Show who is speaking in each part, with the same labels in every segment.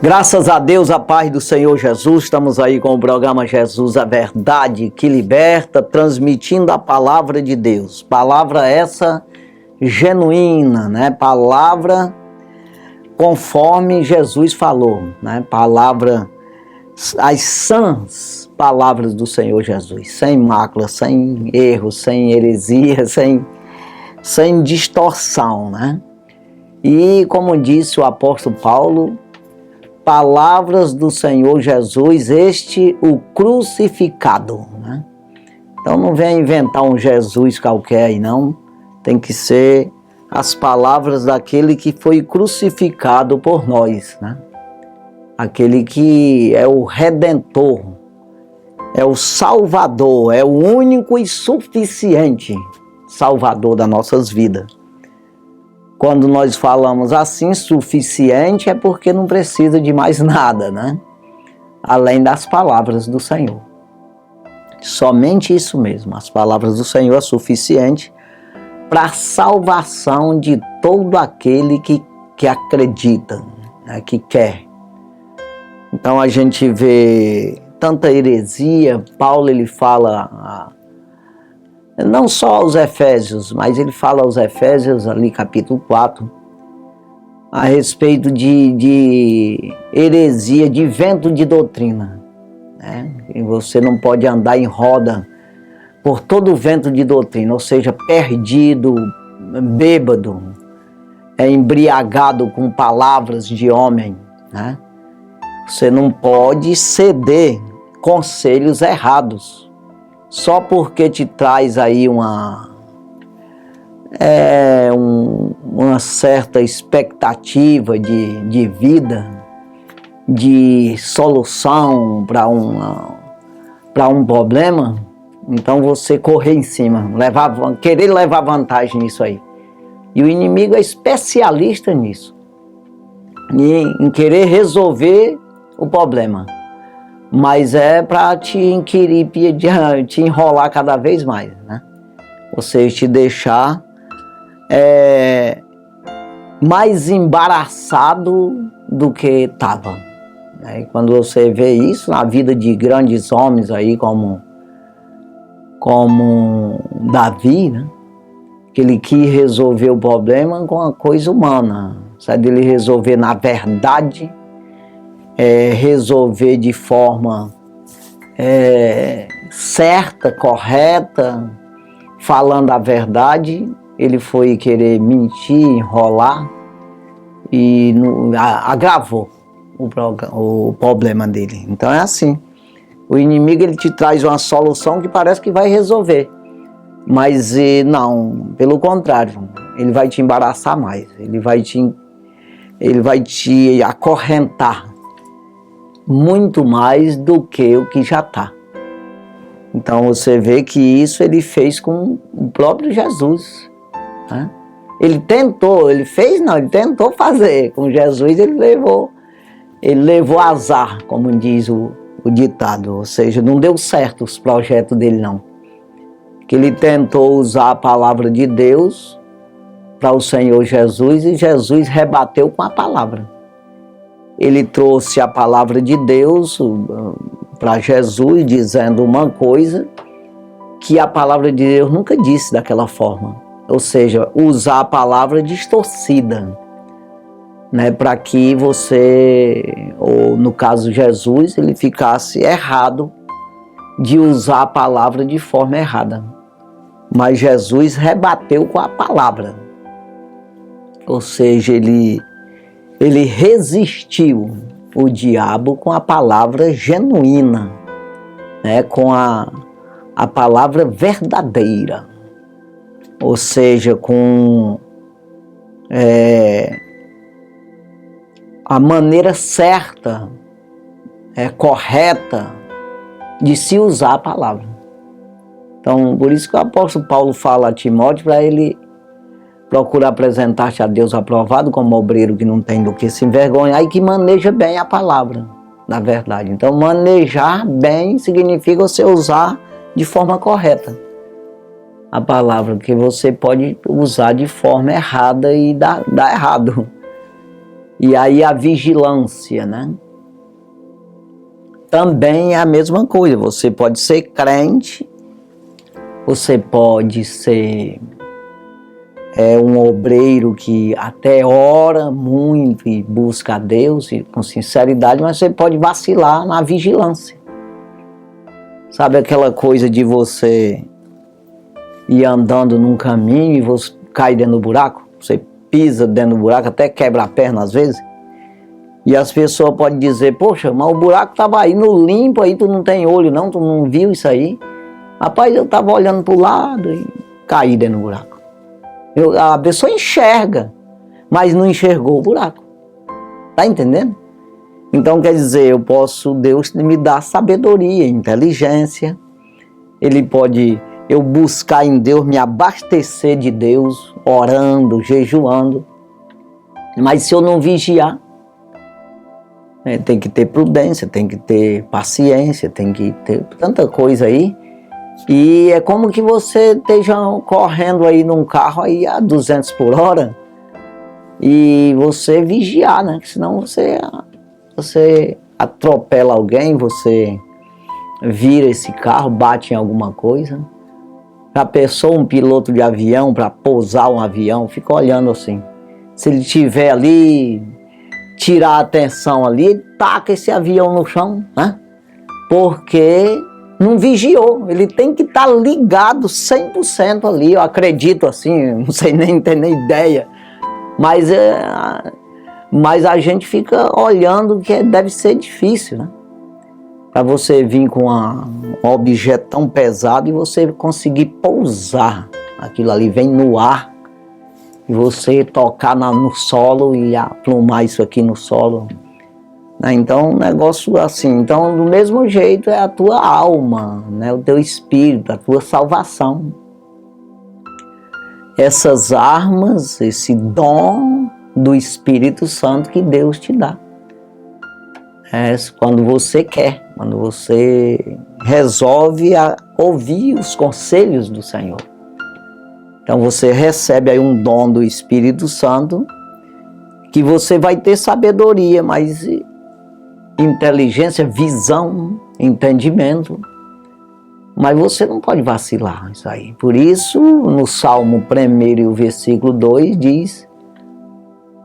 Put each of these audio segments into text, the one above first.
Speaker 1: Graças a Deus, a paz do Senhor Jesus, estamos aí com o programa Jesus, a Verdade que Liberta, transmitindo a palavra de Deus. Palavra essa genuína, né? Palavra conforme Jesus falou, né? Palavra, as sãs palavras do Senhor Jesus, sem mácula, sem erro, sem heresia, sem distorção, né? E como disse o apóstolo Paulo, palavras do Senhor Jesus, este o crucificado, né? Então não vem inventar um Jesus qualquer aí não, tem que ser as palavras daquele que foi crucificado por nós, né? Aquele que é o Redentor, é o Salvador, é o único e suficiente Salvador das nossas vidas. Quando nós falamos assim, suficiente, é porque não precisa de mais nada, né? Além das palavras do Senhor. Somente isso mesmo, as palavras do Senhor é suficiente para a salvação de todo aquele que acredita, né? Que quer. Então a gente vê tanta heresia. Paulo ele fala não só aos Efésios, mas ele fala aos Efésios, ali capítulo 4, a respeito de heresia, de vento de doutrina, né? E você não pode andar em roda por todo o vento de doutrina, ou seja, perdido, bêbado, embriagado com palavras de homem, né? Você não pode ceder conselhos errados. Só porque te traz aí uma certa expectativa de vida, de solução para um problema, então você correr em cima, querer levar vantagem nisso aí. E o inimigo é especialista nisso, em querer resolver o problema. Mas é para te inquirir, te enrolar cada vez mais, né? Ou seja, te deixar mais embaraçado do que estava. Né? E quando você vê isso na vida de grandes homens aí, como Davi, né? Que ele quis resolver o problema com a coisa humana, sabe? Ele resolver na verdade, resolver de forma certa, correta, falando a verdade. Ele foi querer mentir, enrolar e agravou o problema dele. Então é assim, o inimigo ele te traz uma solução que parece que vai resolver, mas não, pelo contrário, ele vai te embaraçar mais, ele vai te acorrentar muito mais do que o que já está. Então você vê que isso ele fez com o próprio Jesus, né? Ele tentou fazer. Com Jesus ele levou azar, como diz o ditado, ou seja, não deu certo os projetos dele não. Que ele tentou usar a palavra de Deus para o Senhor Jesus e Jesus rebateu com a palavra. Ele trouxe a palavra de Deus para Jesus, dizendo uma coisa que a palavra de Deus nunca disse daquela forma. Ou seja, usar a palavra distorcida, né? Para que você, ou no caso Jesus, ele ficasse errado de usar a palavra de forma errada. Mas Jesus rebateu com a palavra. Ou seja, ele resistiu o diabo com a palavra genuína, né? Com a palavra verdadeira, ou seja, com a maneira certa, correta de se usar a palavra. Então, por isso que o apóstolo Paulo fala a Timóteo para ele procura apresentar-te a Deus aprovado como obreiro que não tem do que se envergonhar e que maneja bem a palavra, na verdade. Então, manejar bem significa você usar de forma correta a palavra, que você pode usar de forma errada e dar errado. E aí a vigilância, né? Também é a mesma coisa. Você pode ser crente, você pode ser um obreiro que até ora muito e busca a Deus e com sinceridade, mas você pode vacilar na vigilância. Sabe aquela coisa de você ir andando num caminho e você cai dentro do buraco? Você pisa dentro do buraco, até quebra a perna às vezes. E as pessoas podem dizer, poxa, mas o buraco estava aí no limpo, aí tu não tem olho não, tu não viu isso aí? Rapaz, eu estava olhando para o lado e caí dentro do buraco. A pessoa enxerga, mas não enxergou o buraco. Tá entendendo? Então quer dizer, Deus me dá sabedoria, inteligência. Ele pode, eu buscar em Deus, me abastecer de Deus, orando, jejuando. Mas se eu não vigiar, tem que ter prudência, tem que ter paciência, tem que ter tanta coisa aí. E é como que você esteja correndo aí num carro aí a 200 por hora e você vigiar, né? Senão você atropela alguém, você vira esse carro, bate em alguma coisa. Já pensou um piloto de avião para pousar um avião? Fica olhando assim. Se ele estiver ali, tirar a atenção ali, ele taca esse avião no chão, né? Porque não vigiou, ele tem que estar ligado 100% ali, eu acredito assim, não sei nem ter nem ideia, mas a gente fica olhando que deve ser difícil, né? Para você vir com um objeto tão pesado e você conseguir pousar, aquilo ali vem no ar, e você tocar no solo e aplumar isso aqui no solo. Então, um negócio assim, então do mesmo jeito é a tua alma, né? O teu espírito, a tua salvação. Essas armas, esse dom do Espírito Santo que Deus te dá. Quando você quer, quando você resolve ouvir os conselhos do Senhor. Então você recebe aí um dom do Espírito Santo, que você vai ter sabedoria, mas inteligência, visão, entendimento, mas você não pode vacilar isso aí. Por isso, no Salmo 1 e o versículo 2 diz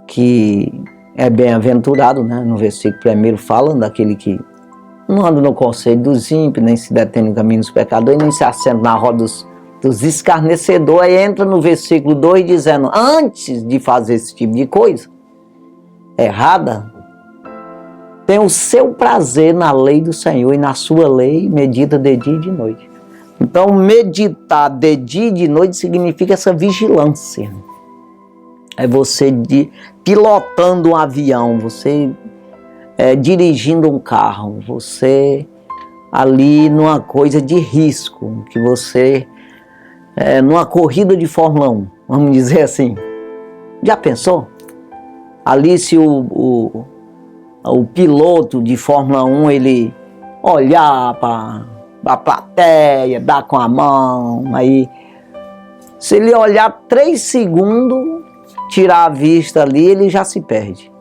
Speaker 1: que é bem-aventurado, né? No versículo 1 fala daquele que não anda no conselho dos ímpios, nem se detém no caminho dos pecadores, nem se assenta na roda dos escarnecedores. Aí entra no versículo 2 dizendo, antes de fazer esse tipo de coisa errada, tem o seu prazer na lei do Senhor e na sua lei medita de dia e de noite. Então meditar de dia e de noite significa essa vigilância. É você pilotando um avião, você dirigindo um carro, você ali numa coisa de risco, que você numa corrida de Fórmula 1, vamos dizer assim. Já pensou? Ali se o piloto de Fórmula 1, ele olhar para a plateia, dar com a mão, aí se ele olhar 3 segundos, tirar a vista ali, ele já se perde,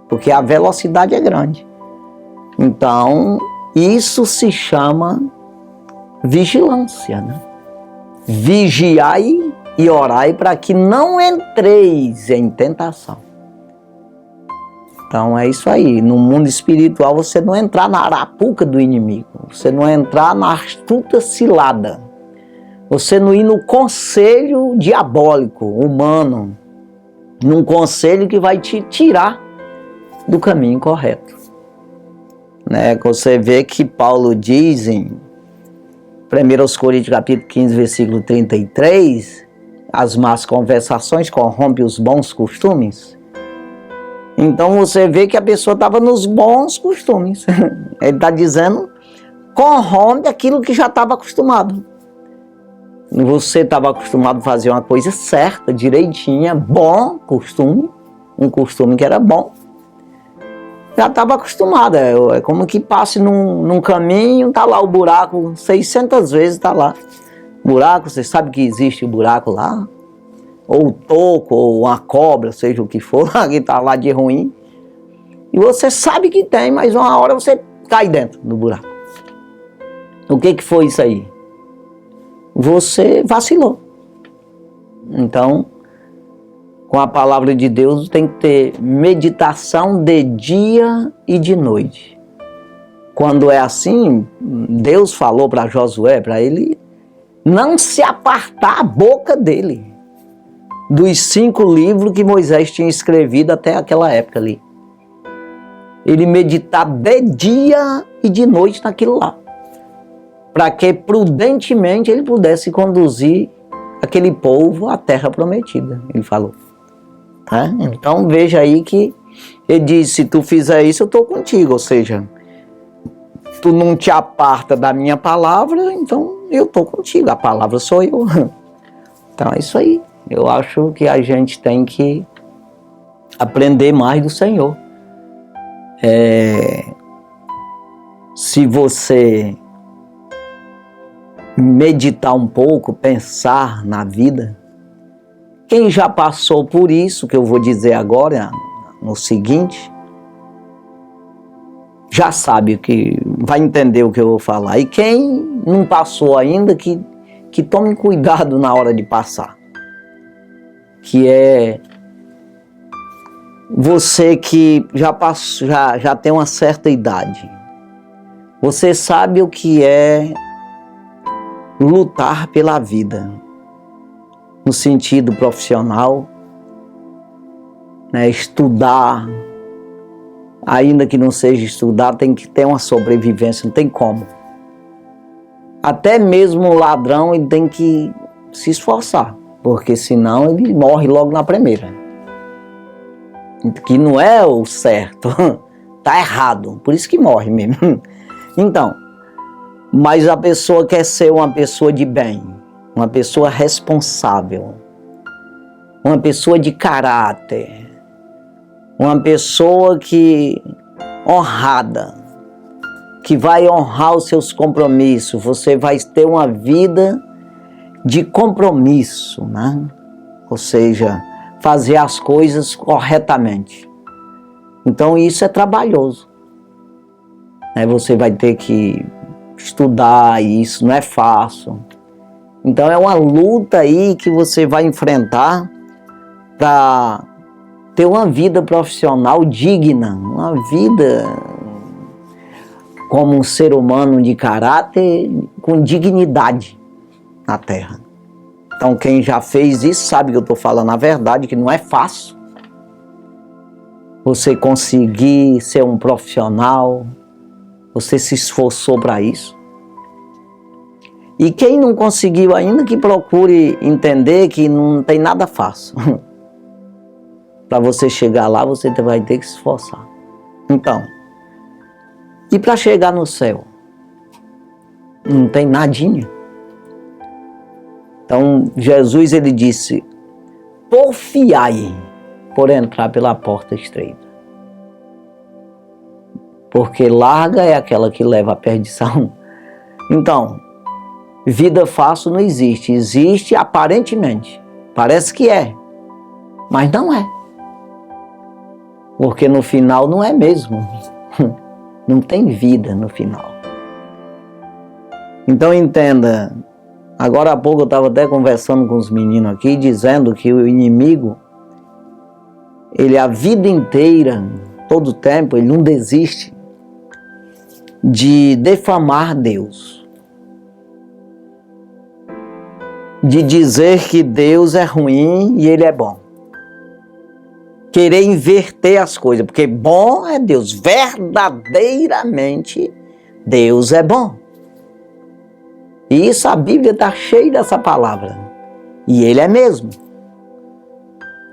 Speaker 1: porque a velocidade é grande. Então, isso se chama vigilância, né? Vigiai e orai para que não entreis em tentação. Então é isso aí, no mundo espiritual você não entrar na arapuca do inimigo, você não entrar na astuta cilada, você não ir no conselho diabólico, humano, num conselho que vai te tirar do caminho correto. Né? Você vê que Paulo diz em 1 Coríntios capítulo 15, versículo 33, as más conversações corrompem os bons costumes. Então você vê que a pessoa estava nos bons costumes. Ele está dizendo, corrompe aquilo que já estava acostumado. Você estava acostumado a fazer uma coisa certa, direitinha, bom costume, um costume que era bom. Já estava acostumado, é como que passe num caminho, está lá o buraco, 600 vezes está lá. Buraco, você sabe que existe o buraco lá? Ou o toco, ou uma cobra, seja o que for, que está lá de ruim. E você sabe que tem, mas uma hora você cai dentro do buraco. O que foi isso aí? Você vacilou. Então, com a palavra de Deus tem que ter meditação de dia e de noite. Quando é assim, Deus falou para Josué, para ele não se apartar a boca dele dos 5 livros que Moisés tinha escrevido até aquela época ali. Ele meditar de dia e de noite naquilo lá, para que prudentemente ele pudesse conduzir aquele povo à terra prometida, ele falou. Então veja aí que ele diz, se tu fizer isso eu estou contigo, ou seja, tu não te aparta da minha palavra, então eu estou contigo, a palavra sou eu. Então é isso aí, eu acho que a gente tem que aprender mais do Senhor. Se você meditar um pouco, pensar na vida, quem já passou por isso, que eu vou dizer agora, no seguinte, já sabe que vai entender o que eu vou falar. E quem não passou ainda, que tome cuidado na hora de passar. Que é você que já passou, já tem uma certa idade. Você sabe o que é lutar pela vida, no sentido profissional, né? Estudar, ainda que não seja estudar, tem que ter uma sobrevivência, não tem como. Até mesmo o ladrão ele tem que se esforçar, porque senão ele morre logo na primeira. Que não é o certo, tá errado, por isso que morre mesmo. Então, mas a pessoa quer ser uma pessoa de bem, uma pessoa responsável, uma pessoa de caráter, uma pessoa que honrada, que vai honrar os seus compromissos. Você vai ter uma vida de compromisso, né? Ou seja, fazer as coisas corretamente. Então isso é trabalhoso. Você vai ter que estudar, e isso não é fácil. Então é uma luta aí que você vai enfrentar para ter uma vida profissional digna, uma vida como um ser humano de caráter, com dignidade na terra. Então quem já fez isso sabe que eu estou falando a verdade, que não é fácil você conseguir ser um profissional, você se esforçou para isso. E quem não conseguiu ainda, que procure entender que não tem nada fácil. Para você chegar lá, você vai ter que se esforçar. Então, e para chegar no céu? Não tem nadinha. Então, Jesus, ele disse, porfiai por entrar pela porta estreita. Porque larga é aquela que leva à perdição. Então, vida fácil não existe. Existe aparentemente. Parece que é, mas não é. Porque no final não é mesmo. Não tem vida no final. Então entenda, agora há pouco eu estava até conversando com os meninos aqui, dizendo que o inimigo, ele a vida inteira, todo o tempo, ele não desiste de defamar Deus. De dizer que Deus é ruim e ele é bom. Querer inverter as coisas, porque bom é Deus, verdadeiramente Deus é bom. E isso a Bíblia está cheia dessa palavra, e Ele é mesmo.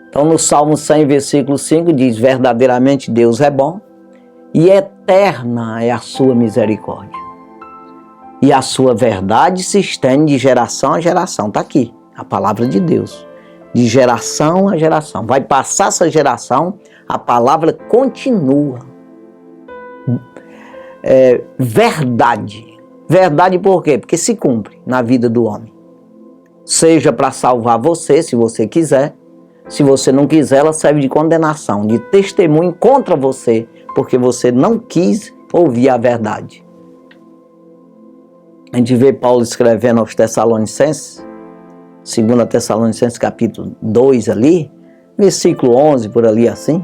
Speaker 1: Então no Salmo 100, versículo 5 diz, verdadeiramente Deus é bom, e eterna é a sua misericórdia. E a sua verdade se estende de geração a geração, está aqui, a palavra de Deus. De geração a geração. Vai passar essa geração, a palavra continua. Verdade. Verdade por quê? Porque se cumpre na vida do homem. Seja para salvar você, se você quiser. Se você não quiser, ela serve de condenação, de testemunho contra você, porque você não quis ouvir a verdade. A gente vê Paulo escrevendo aos Tessalonicenses, 2 Tessalonicenses capítulo 2 ali, versículo 11 por ali assim,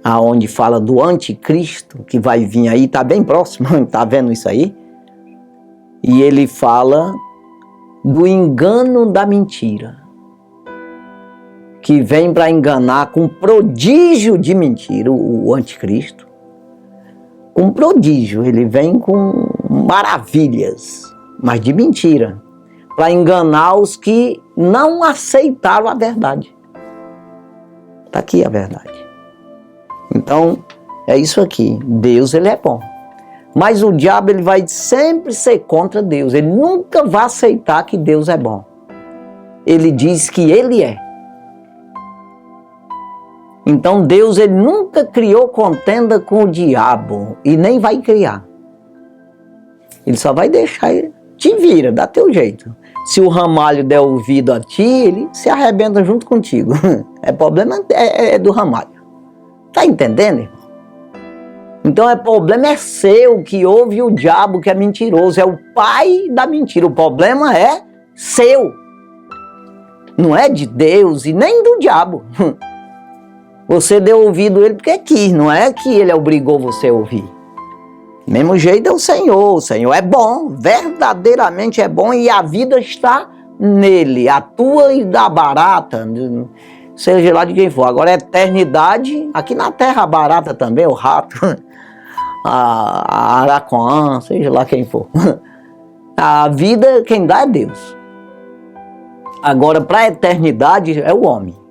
Speaker 1: aonde fala do anticristo que vai vir aí, está bem próximo, está vendo isso aí? E ele fala do engano da mentira, que vem para enganar com prodígio de mentira, o anticristo. Com prodígio, ele vem com maravilhas, mas de mentira, para enganar os que não aceitaram a verdade. Está aqui a verdade. Então, é isso aqui. Deus, ele é bom. Mas o diabo, ele vai sempre ser contra Deus. Ele nunca vai aceitar que Deus é bom. Ele diz que ele é. Então Deus, ele nunca criou contenda com o diabo e nem vai criar. Ele só vai deixar, ele te vira, dá teu jeito. Se o ramalho der ouvido a ti, ele se arrebenta junto contigo. Problema é do ramalho. Tá entendendo, irmão? Então problema é seu, que ouve o diabo, que é mentiroso, é o pai da mentira. O problema é seu. Não é de Deus e nem do diabo. Você deu ouvido a ele porque quis, não é que ele obrigou você a ouvir. Do mesmo jeito é o Senhor é bom, verdadeiramente é bom e a vida está nele, a tua e da barata, seja lá de quem for. Agora a eternidade, aqui na terra a barata também, o rato, a araquã, seja lá quem for. A vida quem dá é Deus. Agora para a eternidade é o homem.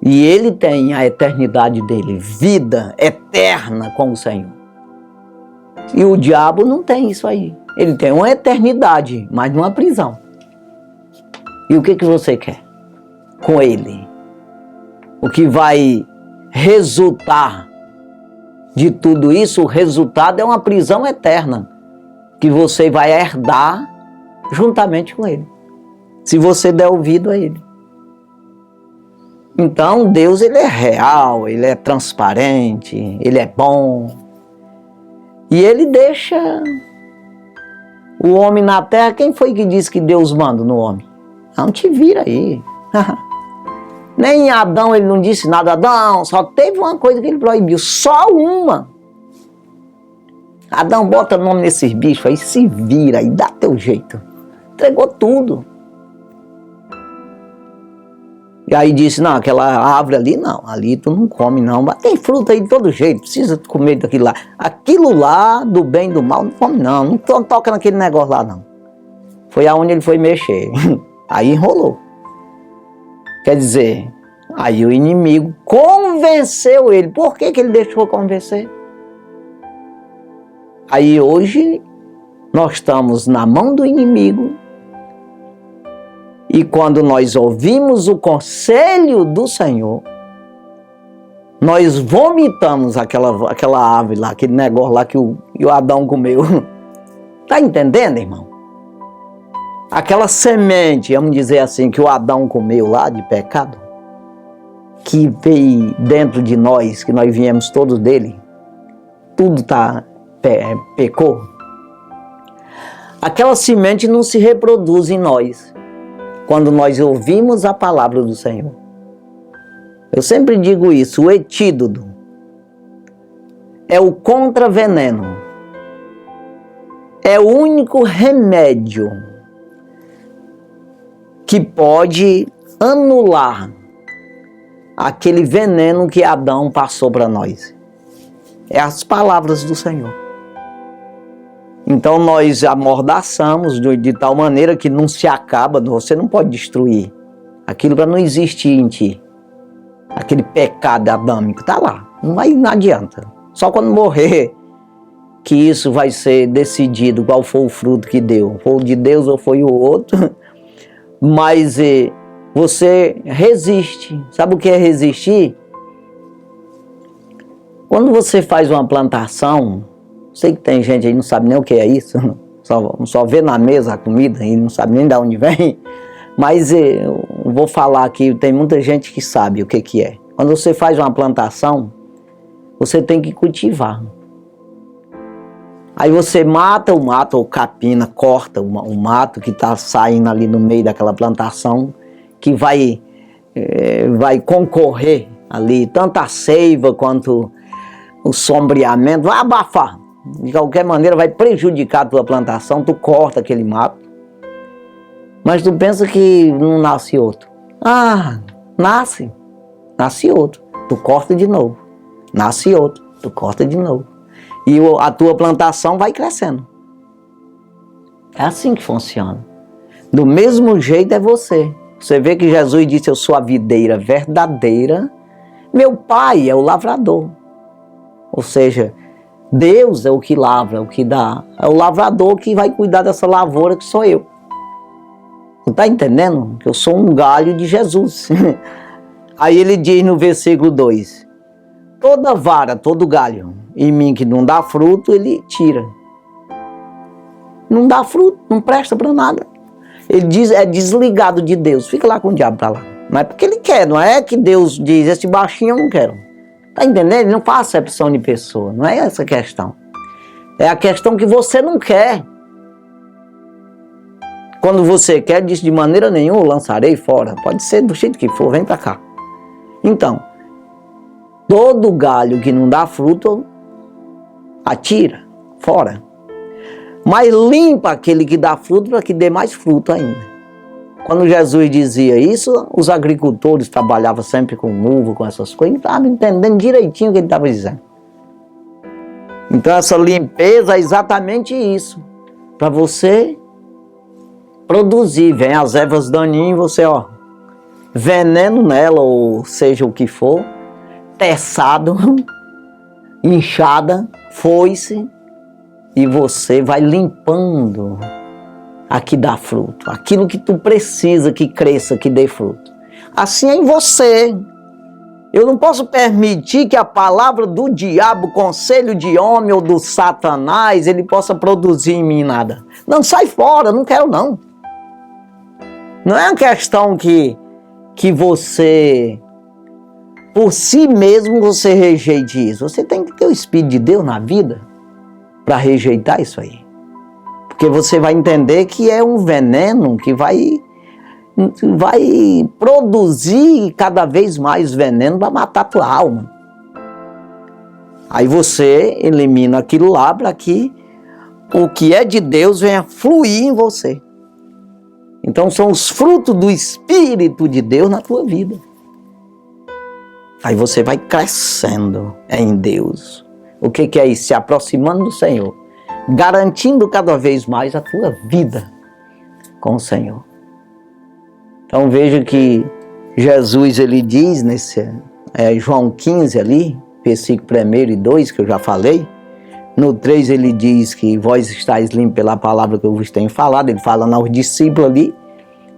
Speaker 1: E ele tem a eternidade dele, vida eterna com o Senhor. E o diabo não tem isso aí. Ele tem uma eternidade, mas numa prisão. E o que você quer com ele? O que vai resultar de tudo isso, o resultado é uma prisão eterna, que você vai herdar juntamente com ele, se você der ouvido a ele. Então Deus, ele é real, ele é transparente, ele é bom. E ele deixa o homem na terra. Quem foi que disse que Deus manda no homem? Não, te vira aí. Nem Adão, ele não disse nada. Adão, só teve uma coisa que ele proibiu, só uma. Adão, bota nome nesses bichos aí, se vira aí, dá teu jeito. Entregou tudo. E aí disse, não, aquela árvore ali, não, ali tu não come não, mas tem fruta aí de todo jeito, precisa comer daquilo lá. Aquilo lá, do bem e do mal, não come não toca naquele negócio lá não. Foi aonde ele foi mexer, aí enrolou. Quer dizer, aí o inimigo convenceu ele. Por que ele deixou convencer? Aí hoje nós estamos na mão do inimigo. E quando nós ouvimos o conselho do Senhor, nós vomitamos aquela árvore lá, aquele negócio lá que o Adão comeu. Tá entendendo, irmão? Aquela semente, vamos dizer assim, que o Adão comeu lá de pecado, que veio dentro de nós, que nós viemos todos dele, tudo pecou. Aquela semente não se reproduz em nós quando nós ouvimos a palavra do Senhor. Eu sempre digo isso, o etídodo é o contraveneno, é o único remédio que pode anular aquele veneno que Adão passou para nós. É as palavras do Senhor. Então nós amordaçamos de tal maneira que não se acaba, você não pode destruir aquilo para não existir em ti. Aquele pecado adâmico está lá, não adianta. Só quando morrer que isso vai ser decidido, qual foi o fruto que deu. Foi o de Deus ou foi o outro. Mas você resiste. Sabe o que é resistir? Quando você faz uma plantação, sei que tem gente aí que não sabe nem o que é isso, só vê na mesa a comida e não sabe nem de onde vem, mas eu vou falar aqui, tem muita gente que sabe o que é. Quando você faz uma plantação, você tem que cultivar. Aí você mata o mato, ou capina, corta o mato que está saindo ali no meio daquela plantação, que vai concorrer ali, tanto a seiva quanto o sombreamento, vai abafar. De qualquer maneira vai prejudicar a tua plantação, tu corta aquele mato. Mas tu pensa que não nasce outro. Ah, nasce outro, tu corta de novo. Nasce outro, tu corta de novo. E a tua plantação vai crescendo. É assim que funciona. Do mesmo jeito é você. Você vê que Jesus disse, eu sou a videira verdadeira, meu pai é o lavrador. Ou seja, Deus é o que lavra, é o que dá. É o lavrador que vai cuidar dessa lavoura que sou eu. Não está entendendo? Que eu sou um galho de Jesus. Aí ele diz no versículo 2, toda vara, todo galho em mim que não dá fruto, ele tira. Não dá fruto, não presta para nada. Ele diz, é desligado de Deus, fica lá com o diabo para lá. Não é porque ele quer, não é que Deus diz, esse baixinho eu não quero. Está entendendo? Ele não faz acepção de pessoa, não é essa a questão. É a questão que você não quer. Quando você quer, diz de maneira nenhuma, eu lançarei fora. Pode ser do jeito que for, vem para cá. Então, todo galho que não dá fruto, atira fora. Mas limpa aquele que dá fruto para que dê mais fruto ainda. Quando Jesus dizia isso, os agricultores trabalhavam sempre com uva, com essas coisas, e estavam entendendo direitinho o que ele estava dizendo. Então essa limpeza é exatamente isso. Para você produzir, vem as ervas daninhas, você veneno nela, ou seja o que for, teçado, inchada, foice, e você vai limpando a que dá fruto, aquilo que tu precisa que cresça, que dê fruto. Assim é em você. Eu não posso permitir que a palavra do diabo, conselho de homem ou do Satanás, ele possa produzir em mim nada. Não, sai fora, não quero não. Não é uma questão que você, por si mesmo, você rejeite isso. Você tem que ter o Espírito de Deus na vida para rejeitar isso aí. Porque você vai entender que é um veneno que vai produzir cada vez mais veneno para matar a tua alma. Aí você elimina aquilo lá para que o que é de Deus venha fluir em você. Então são os frutos do Espírito de Deus na tua vida. Aí você vai crescendo em Deus. O que é isso? Se aproximando do Senhor. Garantindo cada vez mais a tua vida com o Senhor. Então veja que Jesus, ele diz nesse João 15 ali, versículo 1 e 2, que eu já falei. No 3 ele diz que vós estáis limpos pela palavra que eu vos tenho falado. Ele fala aos discípulos ali,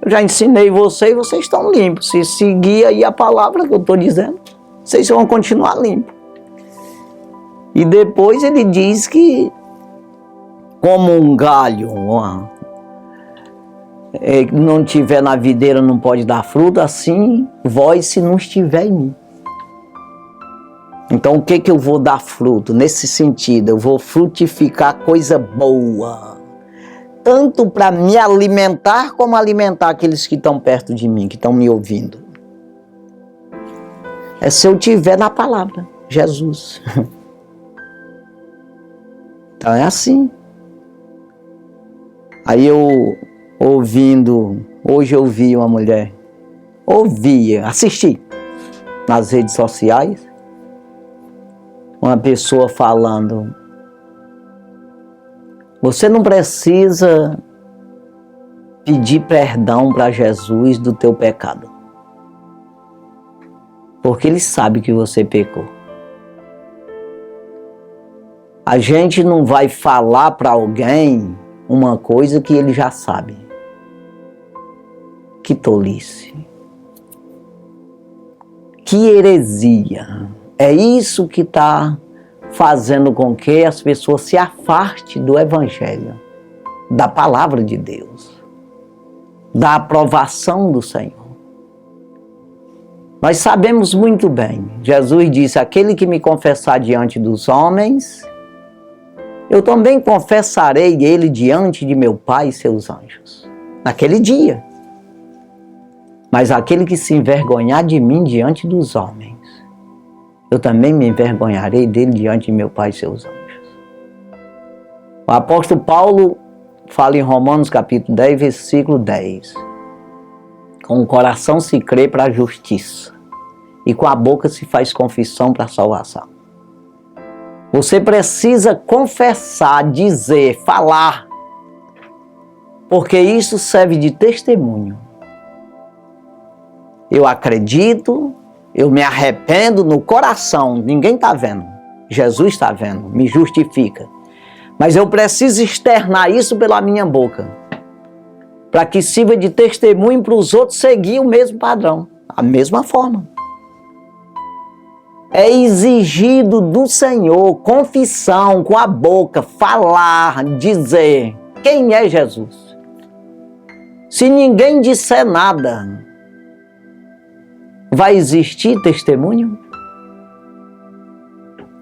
Speaker 1: eu já ensinei vocês, vocês estão limpos. Se seguir aí a palavra que eu estou dizendo, vocês vão continuar limpos. E depois ele diz que como um galho não tiver na videira não pode dar fruto, assim vós se não estiver em mim. Então o que eu vou dar fruto? Nesse sentido, eu vou frutificar coisa boa. Tanto para me alimentar, como alimentar aqueles que estão perto de mim, que estão me ouvindo. É se eu tiver na palavra, Jesus. Então é assim. Aí eu hoje eu vi uma mulher, assisti nas redes sociais, uma pessoa falando, você não precisa pedir perdão para Jesus do teu pecado, porque Ele sabe que você pecou. A gente não vai falar para alguém uma coisa que ele já sabe. Que tolice. Que heresia. É isso que está fazendo com que as pessoas se afastem do Evangelho, da palavra de Deus, da aprovação do Senhor. Nós sabemos muito bem, Jesus disse, aquele que me confessar diante dos homens, eu também confessarei ele diante de meu Pai e seus anjos, naquele dia. Mas aquele que se envergonhar de mim diante dos homens, eu também me envergonharei dele diante de meu Pai e seus anjos. O apóstolo Paulo fala em Romanos capítulo 10, versículo 10. Com o coração se crê para a justiça e com a boca se faz confissão para a salvação. Você precisa confessar, dizer, falar, porque isso serve de testemunho. Eu acredito, eu me arrependo no coração, ninguém está vendo, Jesus está vendo, me justifica. Mas eu preciso externar isso pela minha boca, para que sirva de testemunho para os outros seguir o mesmo padrão, a mesma forma. É exigido do Senhor confissão com a boca, falar, dizer quem é Jesus. Se ninguém disser nada, vai existir testemunho?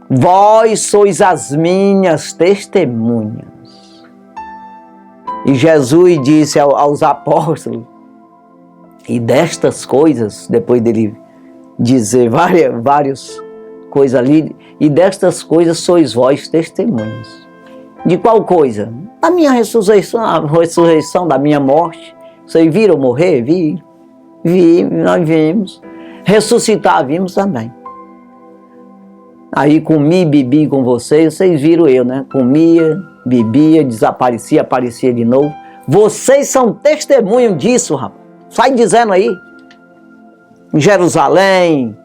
Speaker 1: Vós sois as minhas testemunhas. E Jesus disse aos apóstolos, e destas coisas, depois dele dizer várias coisas ali, e destas coisas sois vós testemunhas. De qual coisa? Da minha ressurreição, a ressurreição da minha morte. Vocês viram morrer? Vi, nós vimos. Ressuscitar, vimos também. Aí comi e bebi com vocês viram eu, né? Comia, bebia, desaparecia, aparecia de novo. Vocês são testemunho disso, rapaz. Sai dizendo aí. Em Jerusalém,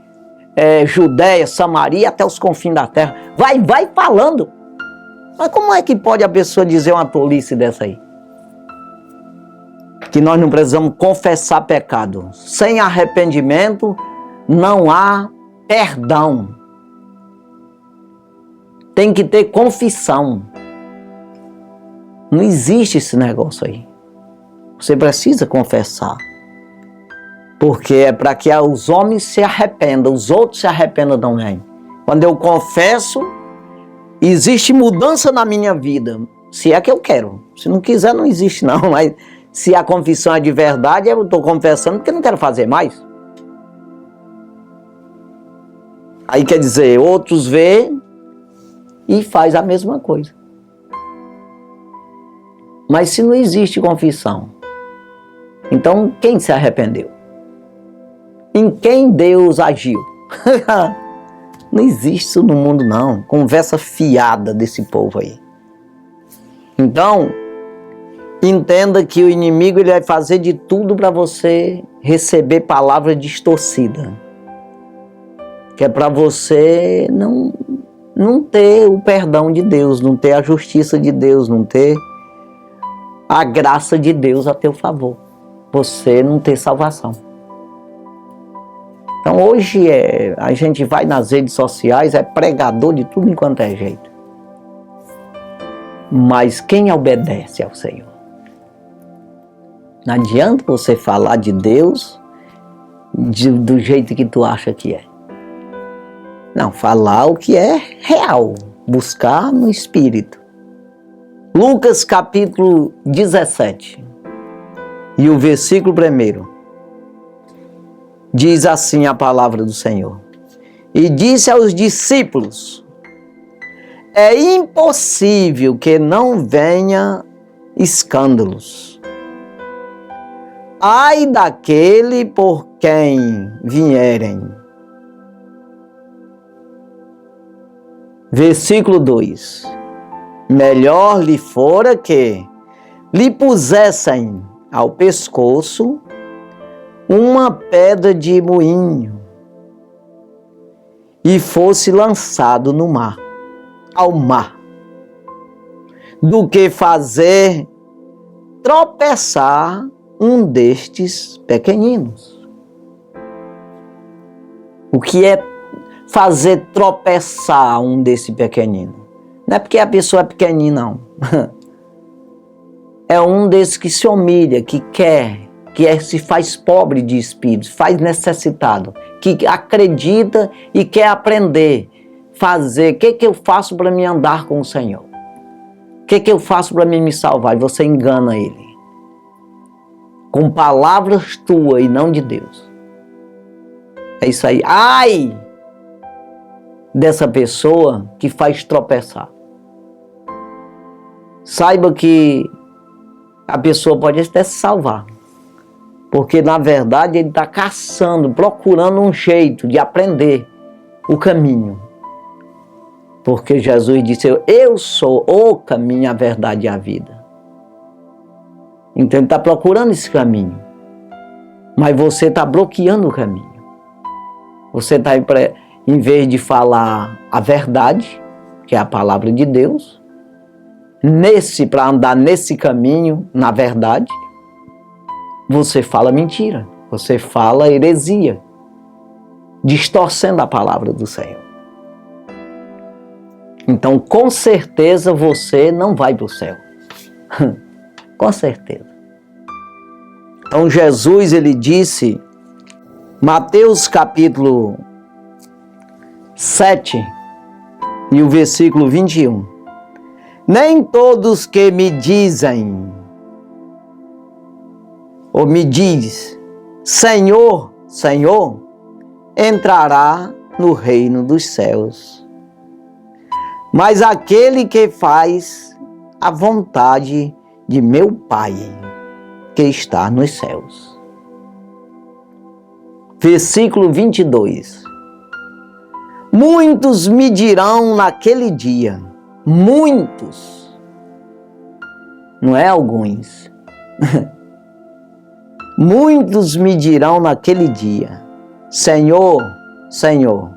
Speaker 1: Judéia, Samaria, até os confins da terra. Vai falando. Mas como é que pode a pessoa dizer uma tolice dessa aí? Que nós não precisamos confessar pecado. Sem arrependimento, não há perdão. Tem que ter confissão. Não existe esse negócio aí. Você precisa confessar. Porque é para que os homens se arrependam, os outros se arrependam também. Quando eu confesso, existe mudança na minha vida. Se é que eu quero. Se não quiser, não existe não. Mas se a confissão é de verdade, eu estou confessando porque não quero fazer mais. Aí quer dizer, outros vê e faz a mesma coisa. Mas se não existe confissão, então quem se arrependeu? Em quem Deus agiu? Não existe isso no mundo não. Conversa fiada desse povo aí. Então, entenda que o inimigo ele vai fazer de tudo para você receber palavra distorcida. Que é para você não ter o perdão de Deus, não ter a justiça de Deus, não ter a graça de Deus a teu favor. Você não ter salvação. Então hoje a gente vai nas redes sociais, é pregador de tudo enquanto é jeito. Mas quem obedece ao Senhor? Não adianta você falar de Deus do jeito que tu acha que é. Não, falar o que é real, buscar no Espírito. Lucas capítulo 17 e o versículo 1 diz assim a palavra do Senhor. E disse aos discípulos, é impossível que não venha escândalos. Ai daquele por quem vierem. Versículo 2. Melhor lhe fora que lhe pusessem ao pescoço uma pedra de moinho e fosse lançado no mar, ao mar, do que fazer tropeçar um destes pequeninos. O que é fazer tropeçar um desse pequenino? Não é porque a pessoa é pequenina, não. É um desses que se humilha, que quer, que se faz pobre de espírito, faz necessitado, que acredita e quer aprender, fazer. O que eu faço para me andar com o Senhor? O que eu faço para me salvar? E você engana ele com palavras tuas e não de Deus. É isso aí. Ai dessa pessoa que faz tropeçar. Saiba que a pessoa pode até se salvar, porque na verdade ele está caçando, procurando um jeito de aprender o caminho. Porque Jesus disse, eu sou o caminho, a verdade e a vida. Então ele está procurando esse caminho, mas você está bloqueando o caminho. Você está, em vez de falar a verdade, que é a palavra de Deus, para andar nesse caminho, na verdade, você fala mentira, você fala heresia, distorcendo a palavra do Senhor. Então, com certeza, você não vai para o céu. Com certeza. Então, Jesus, ele disse, Mateus capítulo 7 e o versículo 21. Nem todos que me dizem, ou me diz, Senhor, Senhor, entrará no reino dos céus, mas aquele que faz a vontade de meu Pai, que está nos céus. Versículo 22. Muitos me dirão naquele dia, muitos, não é alguns, muitos me dirão naquele dia, Senhor, Senhor,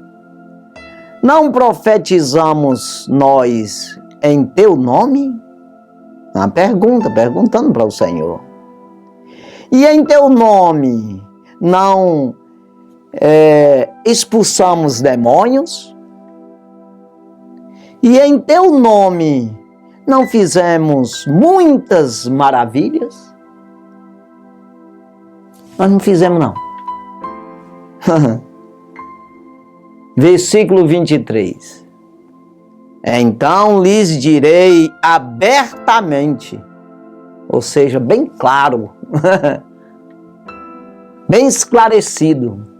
Speaker 1: não profetizamos nós em teu nome? Uma pergunta, perguntando para o Senhor. E em teu nome não expulsamos demônios? E em teu nome não fizemos muitas maravilhas? Nós não fizemos, não. Versículo 23. Então lhes direi abertamente, ou seja, bem claro, bem esclarecido,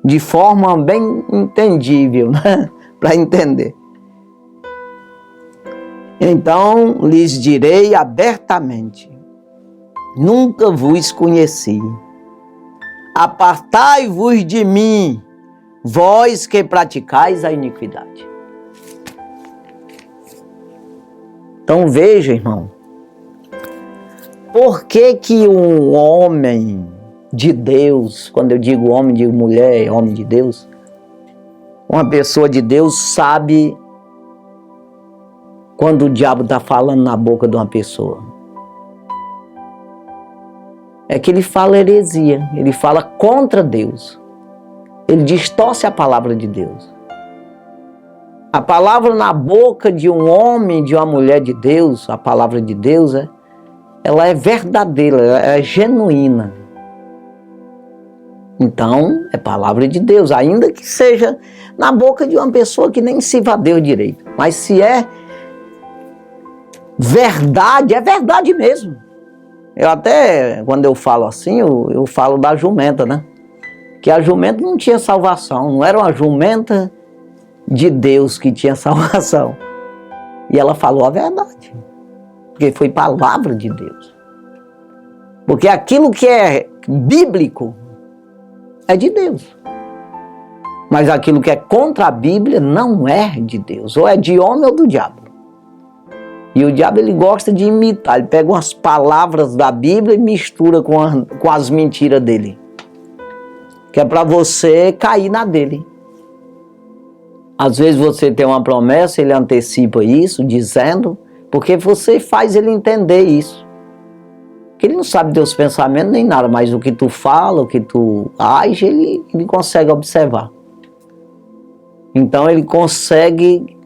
Speaker 1: de forma bem entendível, né? Para entender. Então lhes direi abertamente, nunca vos conheci, apartai-vos de mim, vós que praticais a iniquidade. Então veja, irmão, por que que um homem de Deus, quando eu digo homem, digo mulher, homem de Deus, uma pessoa de Deus sabe quando o diabo está falando na boca de uma pessoa? É que ele fala heresia, ele fala contra Deus, ele distorce a palavra de Deus. A palavra na boca de um homem, de uma mulher de Deus, a palavra de Deus, ela é verdadeira, ela é genuína. Então, é palavra de Deus, ainda que seja na boca de uma pessoa que nem sirva a Deus direito. Mas se é verdade mesmo. Eu até, quando eu falo assim, eu falo da jumenta, né? Que a jumenta não tinha salvação, não era uma jumenta de Deus que tinha salvação. E ela falou a verdade, porque foi palavra de Deus. Porque aquilo que é bíblico é de Deus. Mas aquilo que é contra a Bíblia não é de Deus, ou é de homem ou do diabo. E o diabo, ele gosta de imitar, ele pega umas palavras da Bíblia e mistura com as mentiras dele, que é para você cair na dele. Às vezes você tem uma promessa, ele antecipa isso, dizendo, porque você faz ele entender isso. Porque ele não sabe teus pensamentos nem nada, mas o que tu fala, o que tu age, ele consegue observar. Então ele consegue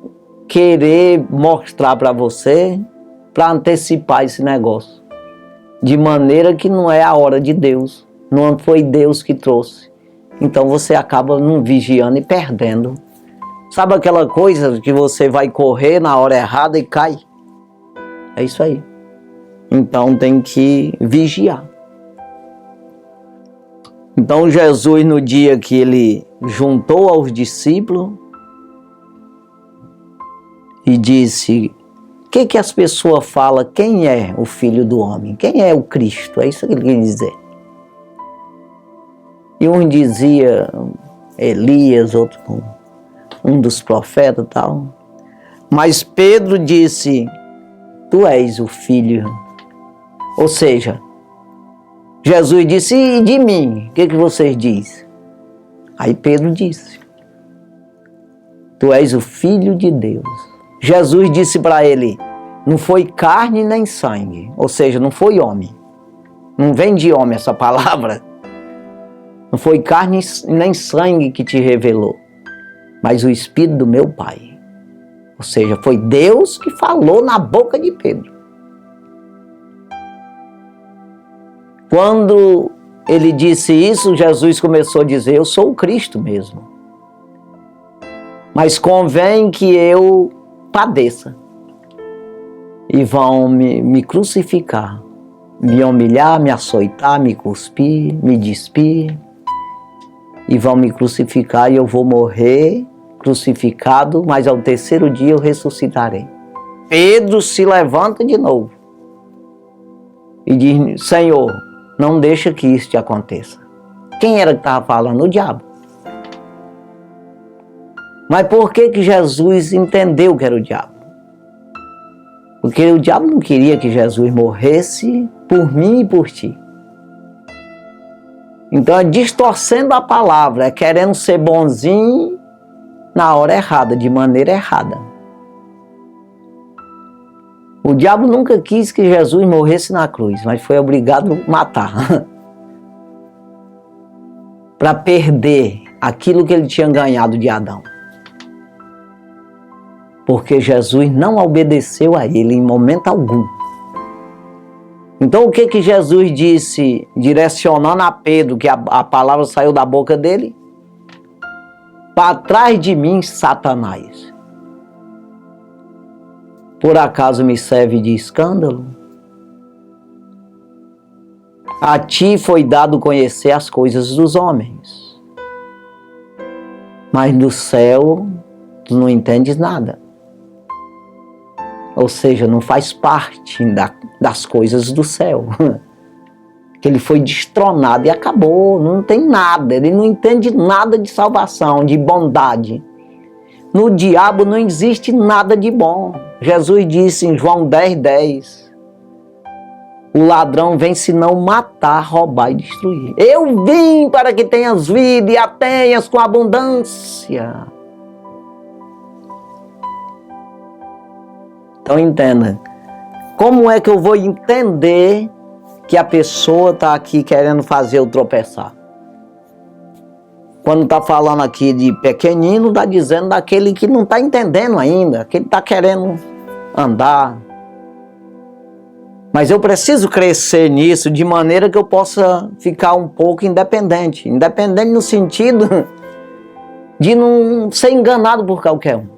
Speaker 1: querer mostrar para você, para antecipar esse negócio, de maneira que não é a hora de Deus, não foi Deus que trouxe. Então você acaba não vigiando e perdendo. Sabe aquela coisa que você vai correr na hora errada e cai? É isso aí. Então tem que vigiar. Então Jesus, no dia que ele juntou aos discípulos e disse: o que as pessoas falam? Quem é o Filho do Homem? Quem é o Cristo? É isso que ele quer dizer. E um dizia Elias, outro um dos profetas e tal. Mas Pedro disse: tu és o Filho. Ou seja, Jesus disse: e de mim? O que vocês dizem? Aí Pedro disse: tu és o Filho de Deus. Jesus disse para ele: não foi carne nem sangue, ou seja, não foi homem. Não vem de homem essa palavra. Não foi carne nem sangue que te revelou, mas o Espírito do meu Pai. Ou seja, foi Deus que falou na boca de Pedro. Quando ele disse isso, Jesus começou a dizer: eu sou o Cristo mesmo. Mas convém que eu padeça. E vão me crucificar, me humilhar, me açoitar, me cuspir, me despir. E vão me crucificar e eu vou morrer crucificado, mas ao terceiro dia eu ressuscitarei. Pedro se levanta de novo e diz: Senhor, não deixa que isso te aconteça. Quem era que estava falando? O diabo. Mas por que Jesus entendeu que era o diabo? Porque o diabo não queria que Jesus morresse por mim e por ti. Então é distorcendo a palavra, é querendo ser bonzinho na hora errada, de maneira errada. O diabo nunca quis que Jesus morresse na cruz, mas foi obrigado a matar. Para perder aquilo que ele tinha ganhado de Adão. Porque Jesus não obedeceu a ele em momento algum. Então o que Jesus disse, direcionando a Pedro, que a palavra saiu da boca dele? Para trás de mim, Satanás. Por acaso me serve de escândalo? A ti foi dado conhecer as coisas dos homens. Mas no céu, tu não entendes nada. Ou seja, não faz parte das coisas do céu. Que ele foi destronado e acabou, não tem nada, ele não entende nada de salvação, de bondade. No diabo não existe nada de bom. Jesus disse em João 10:10, o ladrão vem senão matar, roubar e destruir. Eu vim para que tenhas vida e a tenhas com abundância. Então entenda, como é que eu vou entender que a pessoa está aqui querendo fazer eu tropeçar? Quando está falando aqui de pequenino, está dizendo daquele que não está entendendo ainda, que ele está querendo andar. Mas eu preciso crescer nisso de maneira que eu possa ficar um pouco independente. Independente no sentido de não ser enganado por qualquer um.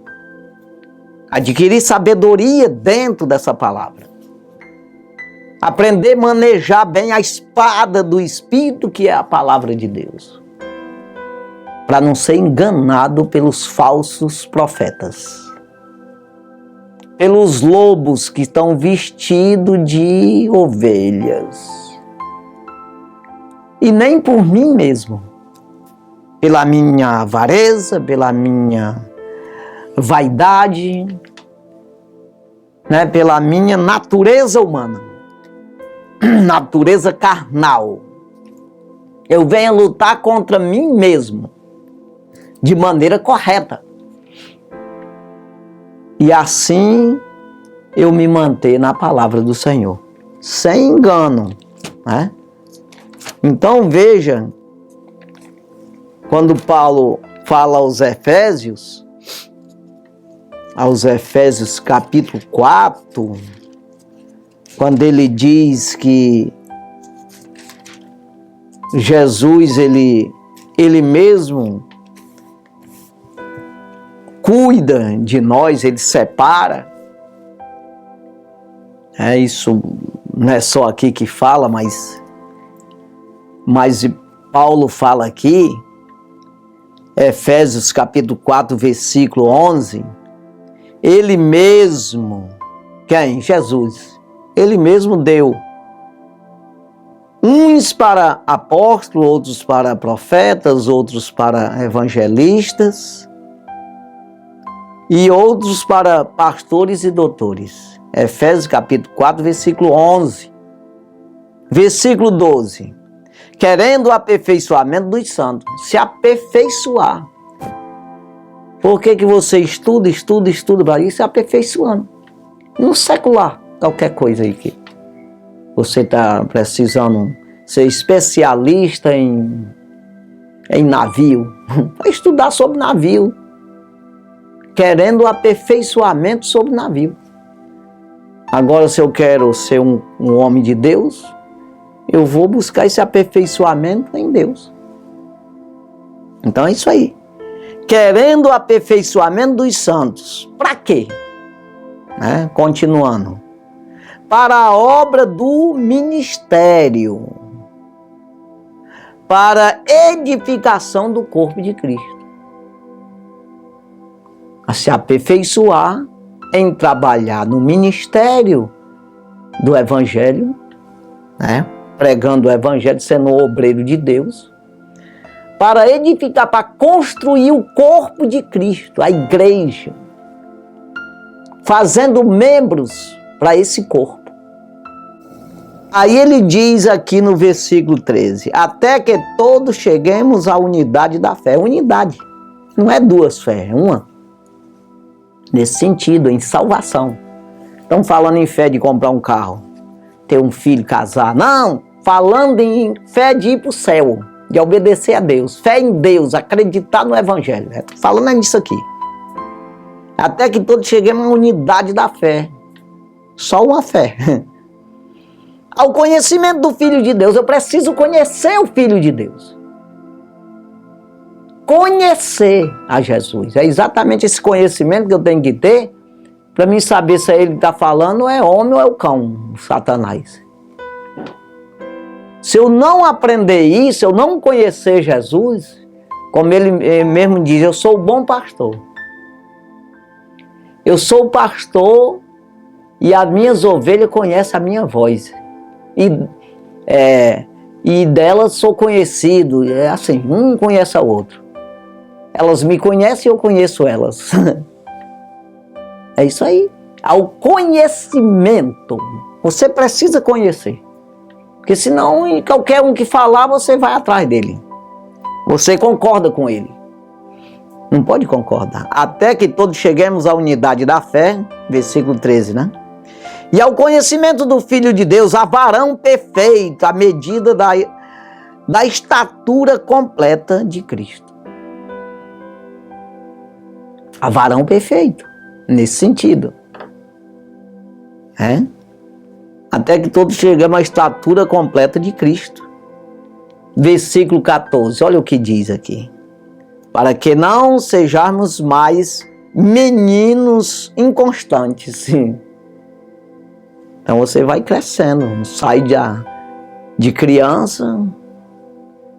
Speaker 1: Adquirir sabedoria dentro dessa palavra. Aprender a manejar bem a espada do Espírito, que é a palavra de Deus. Para não ser enganado pelos falsos profetas. Pelos lobos que estão vestidos de ovelhas. E nem por mim mesmo. Pela minha avareza, pela minha vaidade, né, pela minha natureza humana, natureza carnal. Eu venho lutar contra mim mesmo, de maneira correta. E assim eu me manter na palavra do Senhor, sem engano, né? Então veja, quando Paulo fala aos Efésios capítulo 4, quando ele diz que Jesus, ele mesmo cuida de nós, ele separa. Isso não é só aqui que fala, mas Paulo fala aqui, Efésios capítulo 4, versículo 11, ele mesmo, quem? Jesus, ele mesmo deu uns para apóstolos, outros para profetas, outros para evangelistas e outros para pastores e doutores. Efésios capítulo 4, versículo 11. Versículo 12. Querendo o aperfeiçoamento dos santos. Se aperfeiçoar. Por que você estuda para isso? Se aperfeiçoando. No secular, qualquer coisa aí que você está precisando ser especialista em navio. Vai estudar sobre navio. Querendo o aperfeiçoamento sobre navio. Agora, se eu quero ser um homem de Deus, eu vou buscar esse aperfeiçoamento em Deus. Então é isso aí. Querendo o aperfeiçoamento dos santos. Para quê? Continuando. Para a obra do ministério. Para a edificação do corpo de Cristo. A se aperfeiçoar em trabalhar no ministério do Evangelho, pregando o Evangelho, sendo um obreiro de Deus, para edificar, para construir o corpo de Cristo, a igreja, fazendo membros para esse corpo. Aí ele diz aqui no versículo 13, até que todos cheguemos à unidade da fé. Unidade, não é duas fés, é uma. Nesse sentido, em salvação. Estão falando em fé de comprar um carro, ter um filho, casar. Não, falando em fé de ir para o céu, de obedecer a Deus. Fé em Deus, acreditar no Evangelho. Estou falando nisso aqui. Até que todos cheguemos à unidade da fé. Só uma fé. Ao conhecimento do Filho de Deus. Eu preciso conhecer o Filho de Deus. Conhecer a Jesus. É exatamente esse conhecimento que eu tenho que ter para mim saber se ele está falando é homem ou é o cão, o Satanás. Se eu não aprender isso, eu não conhecer Jesus, como ele mesmo diz, eu sou o bom pastor. Eu sou o pastor e as minhas ovelhas conhecem a minha voz. E delas sou conhecido. É assim, um conhece o outro. Elas me conhecem e eu conheço elas. É isso aí. Ao conhecimento. Você precisa conhecer. Porque senão, qualquer um que falar, você vai atrás dele. Você concorda com ele. Não pode concordar. Até que todos cheguemos à unidade da fé. Versículo 13, né? E ao conhecimento do Filho de Deus, a varão perfeito, à medida da estatura completa de Cristo. A varão perfeito, nesse sentido. Até que todos chegamos à estatura completa de Cristo. Versículo 14, olha o que diz aqui. Para que não sejamos mais meninos inconstantes. Então você vai crescendo, sai de criança,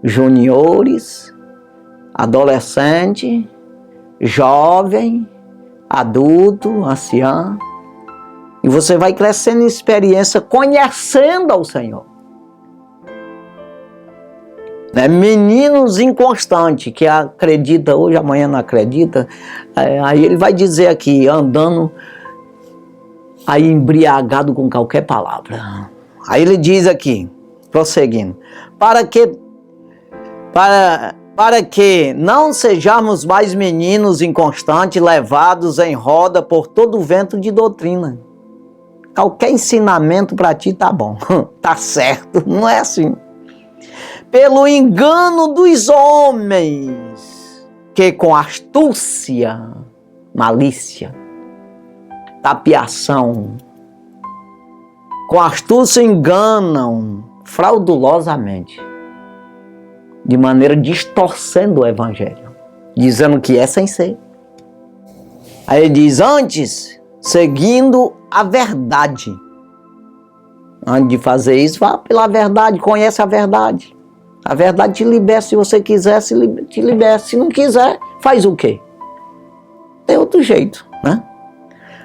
Speaker 1: juniores, adolescente, jovem, adulto, ancião, e você vai crescendo em experiência, conhecendo ao Senhor. Meninos inconstantes, que acredita hoje, amanhã não acredita, aí ele vai dizer aqui, andando aí embriagado com qualquer palavra. Aí ele diz aqui, prosseguindo, para que não sejamos mais meninos inconstantes, levados em roda por todo o vento de doutrina. Qualquer ensinamento para ti tá bom, tá certo, não é assim. Pelo engano dos homens, que com astúcia, malícia, tapiação, com astúcia enganam fraudulosamente. de maneira distorcendo o evangelho, dizendo que é sem ser. Aí ele diz, antes, seguindo a verdade. Antes de fazer isso, vá pela verdade, conhece a verdade. A verdade te liberta, se você quiser, te liberta. Se não quiser, faz o quê? Tem outro jeito, né?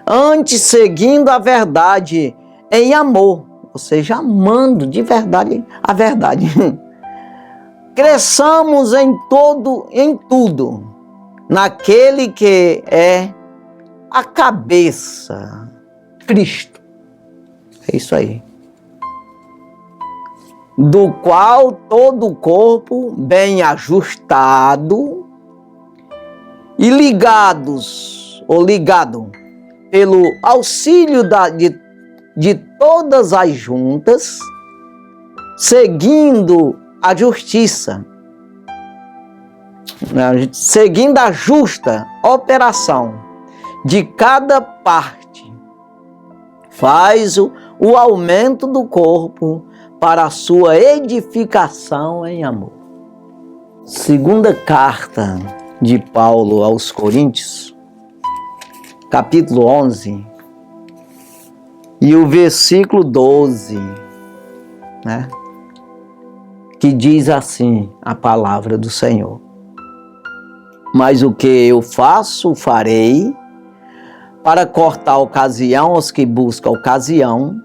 Speaker 1: Antes, seguindo a verdade em amor, ou seja, amando de verdade a verdade. Cresçamos em tudo, naquele que é a cabeça, Cristo. É isso aí. Do qual todo o corpo, bem ajustado e ligado pelo auxílio de todas as juntas, seguindo a justiça, seguindo a justa operação de cada parte, faz o aumento do corpo para a sua edificação em amor. Segunda carta de Paulo aos Coríntios, capítulo 11, e o versículo 12, né? Que diz assim a palavra do Senhor. Mas o que eu faço, farei, para cortar a ocasião aos que buscam a ocasião,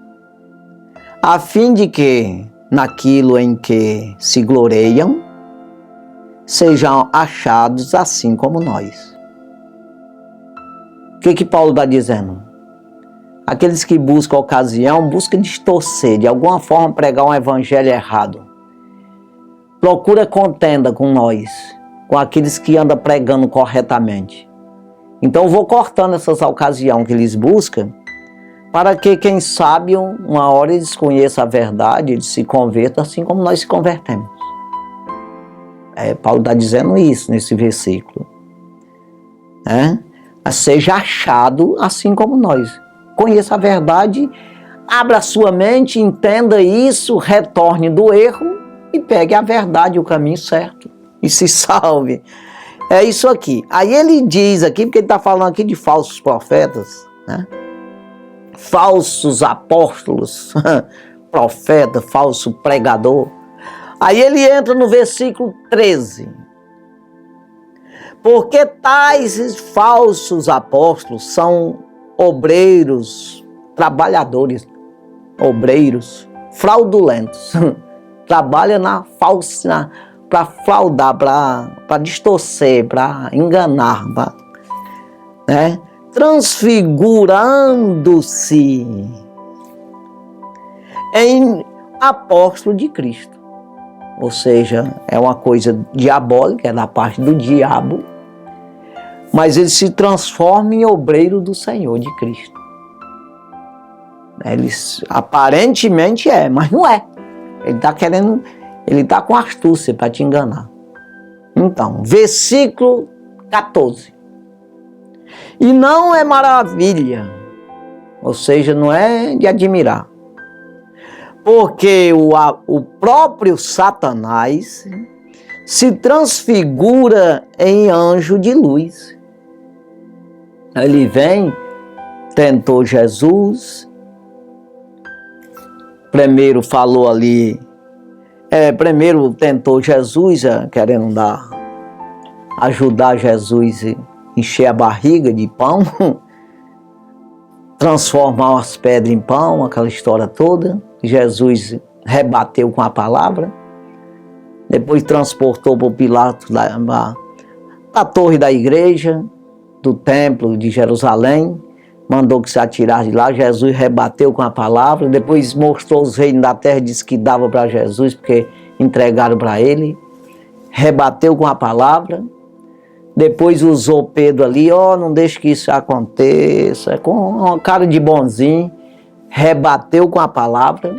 Speaker 1: a fim de que, naquilo em que se gloriam, sejam achados assim como nós. O que Paulo está dizendo? Aqueles que buscam a ocasião, buscam distorcer, de alguma forma pregar um evangelho errado. Procura contenda com nós, com aqueles que andam pregando corretamente. Então eu vou cortando essas ocasiões que eles buscam, para que, quem sabe, uma hora eles conheçam a verdade, eles se convertam assim como nós se convertemos. Paulo está dizendo isso nesse versículo. Seja achado assim como nós. Conheça a verdade, abra a sua mente, entenda isso, retorne do erro e pegue a verdade, o caminho certo e se salve. É isso aqui. Aí ele diz aqui, porque ele está falando aqui de falsos profetas, né? Falsos apóstolos, profeta, falso pregador. Aí ele entra no versículo 13. Porque tais falsos apóstolos são obreiros, trabalhadores, obreiros fraudulentos. Trabalha na falsa, para fraudar, para distorcer, para enganar, né? Transfigurando-se em apóstolo de Cristo. Ou seja, é uma coisa diabólica, é da parte do diabo, mas ele se transforma em obreiro do Senhor, de Cristo. Eles aparentemente mas não é. Ele está com astúcia para te enganar. Então, versículo 14. E não é maravilha, ou seja, não é de admirar, porque o próprio Satanás se transfigura em anjo de luz. Ele vem, tentou Jesus, primeiro falou ali, primeiro tentou Jesus, querendo ajudar Jesus a encher a barriga de pão, transformar as pedras em pão, aquela história toda. Jesus rebateu com a palavra, depois transportou para o Pilatos, para a torre da igreja, do templo de Jerusalém, mandou que se atirasse de lá. Jesus rebateu com a palavra, depois mostrou os reinos da terra, disse que dava para Jesus, porque entregaram para ele, rebateu com a palavra. Depois usou Pedro ali, não deixe que isso aconteça, com uma cara de bonzinho, rebateu com a palavra.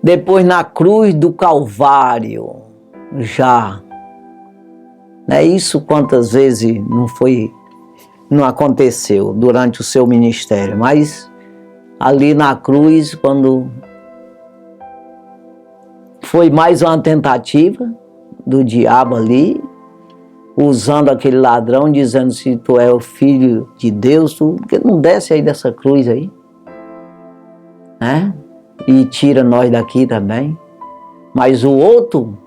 Speaker 1: Depois na cruz do Calvário, já, né? Isso quantas vezes não aconteceu durante o seu ministério, mas ali na cruz, quando foi mais uma tentativa do diabo ali, usando aquele ladrão, dizendo: se tu é o filho de Deus, tu porque não desce aí dessa cruz aí, né? E tira nós daqui também. Mas o outro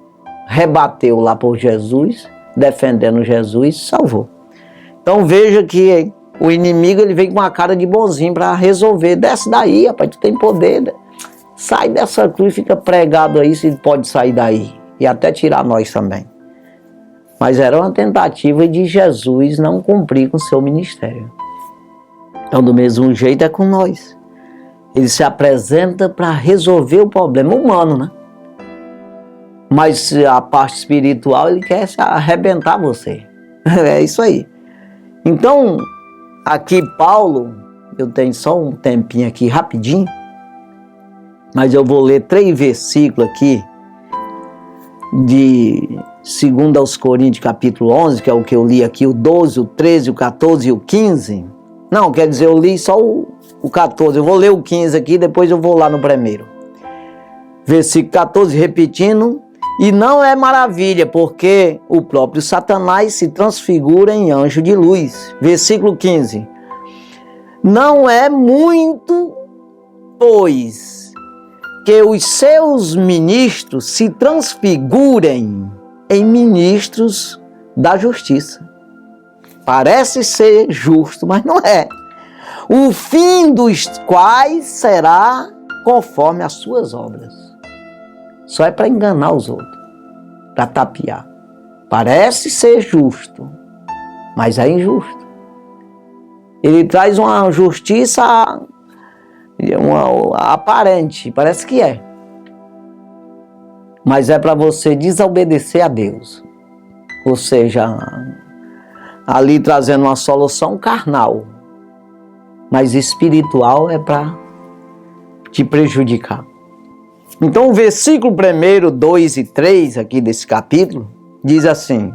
Speaker 1: rebateu lá por Jesus, defendendo Jesus, salvou. Então veja que o inimigo ele vem com uma cara de bonzinho para resolver. Desce daí, rapaz, tu tem poder. Sai dessa cruz, fica pregado aí, se pode sair daí. E até tirar nós também. Mas era uma tentativa de Jesus não cumprir com o seu ministério. Então do mesmo jeito é com nós. Ele se apresenta para resolver o problema humano, né? Mas a parte espiritual, ele quer arrebentar você. É isso aí. Então, aqui Paulo, eu tenho só um tempinho aqui rapidinho, mas eu vou ler 3 versículos aqui, de 2 aos Coríntios, capítulo 11, que é o que eu li aqui, o 12, o 13, o 14 e o 15. Não, quer dizer, eu li só o 14, eu vou ler o 15 aqui, depois eu vou lá no primeiro. Versículo 14, repetindo: e não é maravilha, porque o próprio Satanás se transfigura em anjo de luz. Versículo 15. Não é muito, pois, que os seus ministros se transfigurem em ministros da justiça. Parece ser justo, mas não é. O fim dos quais será conforme as suas obras. Só é para enganar os outros, para tapear. Parece ser justo, mas é injusto. Ele traz uma justiça aparente, parece que é. Mas é para você desobedecer a Deus. Ou seja, ali trazendo uma solução carnal, mas espiritual é para te prejudicar. Então o versículo 1, 2 e 3 aqui desse capítulo diz assim: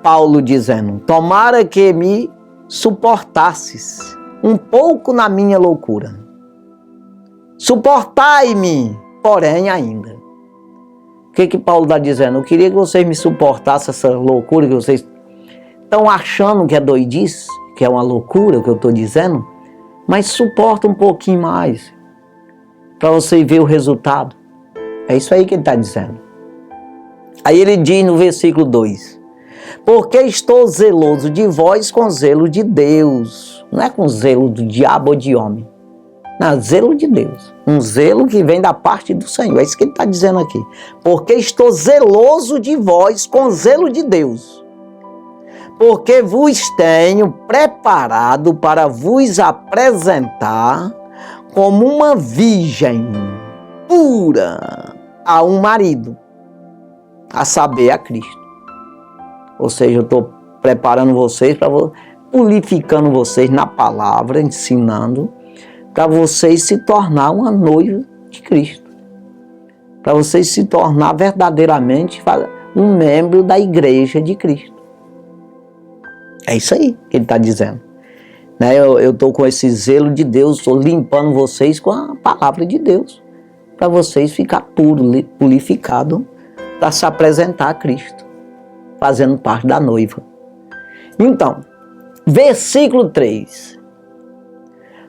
Speaker 1: Paulo dizendo: tomara que me suportasses um pouco na minha loucura. Suportai-me, porém, ainda. O que Paulo está dizendo? Eu queria que vocês me suportassem essa loucura que vocês estão achando que é doidice, que é uma loucura o que eu estou dizendo, mas suporta um pouquinho mais, para você ver o resultado. É isso aí que ele está dizendo. Aí ele diz no versículo 2: porque estou zeloso de vós com zelo de Deus. Não é com zelo do diabo ou de homem. Não, zelo de Deus. Um zelo que vem da parte do Senhor. É isso que ele está dizendo aqui. Porque estou zeloso de vós com zelo de Deus. Porque vos tenho preparado para vos apresentar como uma virgem pura a um marido, a saber, a Cristo. Ou seja, eu estou preparando vocês, purificando vocês na palavra, ensinando, para vocês se tornar uma noiva de Cristo. Para vocês se tornar verdadeiramente um membro da igreja de Cristo. É isso aí que ele está dizendo. Eu estou com esse zelo de Deus, estou limpando vocês com a palavra de Deus, para vocês ficar puros, purificados, para se apresentar a Cristo, fazendo parte da noiva. Então, versículo 3.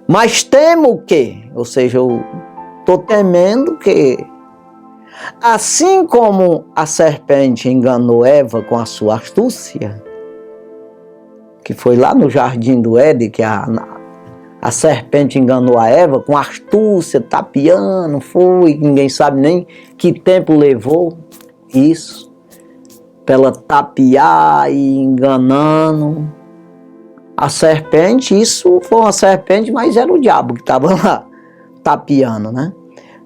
Speaker 1: Mas temo o quê? Ou seja, eu estou temendo que, assim como a serpente enganou Eva com a sua astúcia, que foi lá no jardim do Éden, que a serpente enganou a Eva com astúcia, tapeando, ninguém sabe nem que tempo levou isso, para ela tapear e enganando a serpente. Isso foi uma serpente, mas era o diabo que estava lá tapeando, né?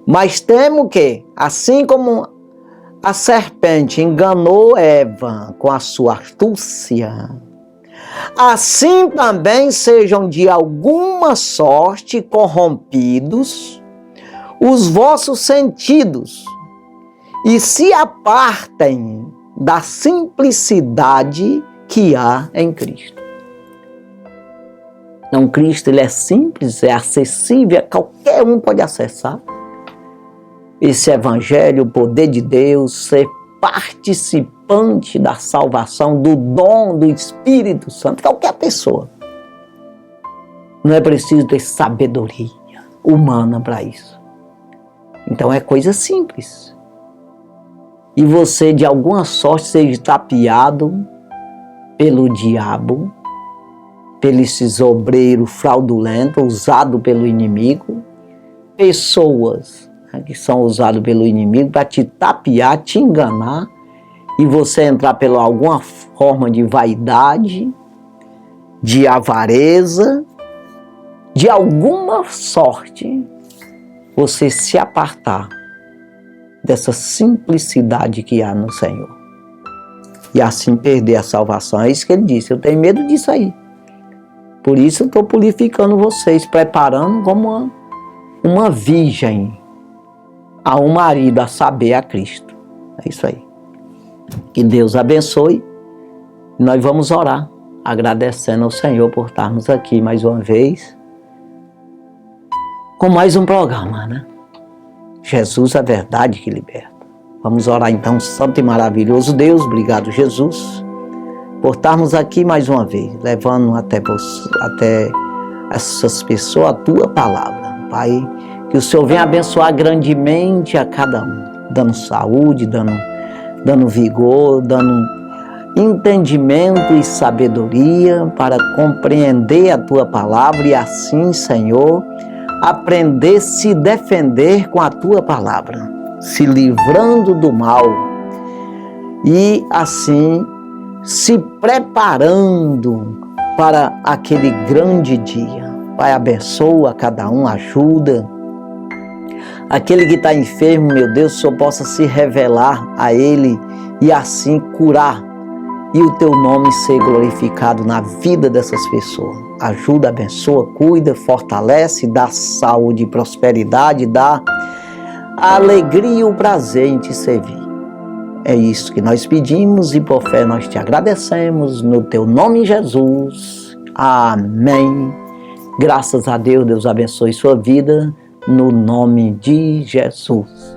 Speaker 1: Mas temo que, assim como a serpente enganou Eva com a sua astúcia, assim também sejam de alguma sorte corrompidos os vossos sentidos e se apartem da simplicidade que há em Cristo. Então, Cristo ele é simples, é acessível, qualquer um pode acessar. esse evangelho, o poder de Deus, ser participante da salvação, do dom do Espírito Santo, qualquer pessoa. Não é preciso ter sabedoria humana para isso. Então é coisa simples. E você, de alguma sorte, seja tapeado pelo diabo, pelo esses obreiro fraudulento, usado pelo inimigo, pessoas que são usadas pelo inimigo para te tapear, te enganar, e você entrar pela alguma forma de vaidade, de avareza, de alguma sorte, você se apartar dessa simplicidade que há no Senhor. E assim perder a salvação. É isso que ele disse, eu tenho medo disso aí. Por isso eu estou purificando vocês, preparando como uma virgem a um marido, a saber, a Cristo. É isso aí. Que Deus abençoe. Nós vamos orar, agradecendo ao Senhor por estarmos aqui mais uma vez, com mais um programa, né? Jesus, a verdade que liberta. Vamos orar então, santo e maravilhoso Deus, obrigado Jesus, por estarmos aqui mais uma vez, levando até essas pessoas a tua palavra. Pai, que o Senhor venha abençoar grandemente a cada um, dando saúde, dando vigor, dando entendimento e sabedoria para compreender a tua palavra e assim, Senhor, aprender a se defender com a tua palavra, se livrando do mal e assim se preparando para aquele grande dia. Pai, abençoa cada um, ajuda. Aquele que está enfermo, meu Deus, o Senhor possa se revelar a ele e assim curar e o teu nome ser glorificado na vida dessas pessoas. Ajuda, abençoa, cuida, fortalece, dá saúde e prosperidade, dá a alegria e o prazer em te servir. É isso que nós pedimos e por fé nós te agradecemos no teu nome, Jesus. Amém. Graças a Deus, Deus abençoe sua vida no nome de Jesus.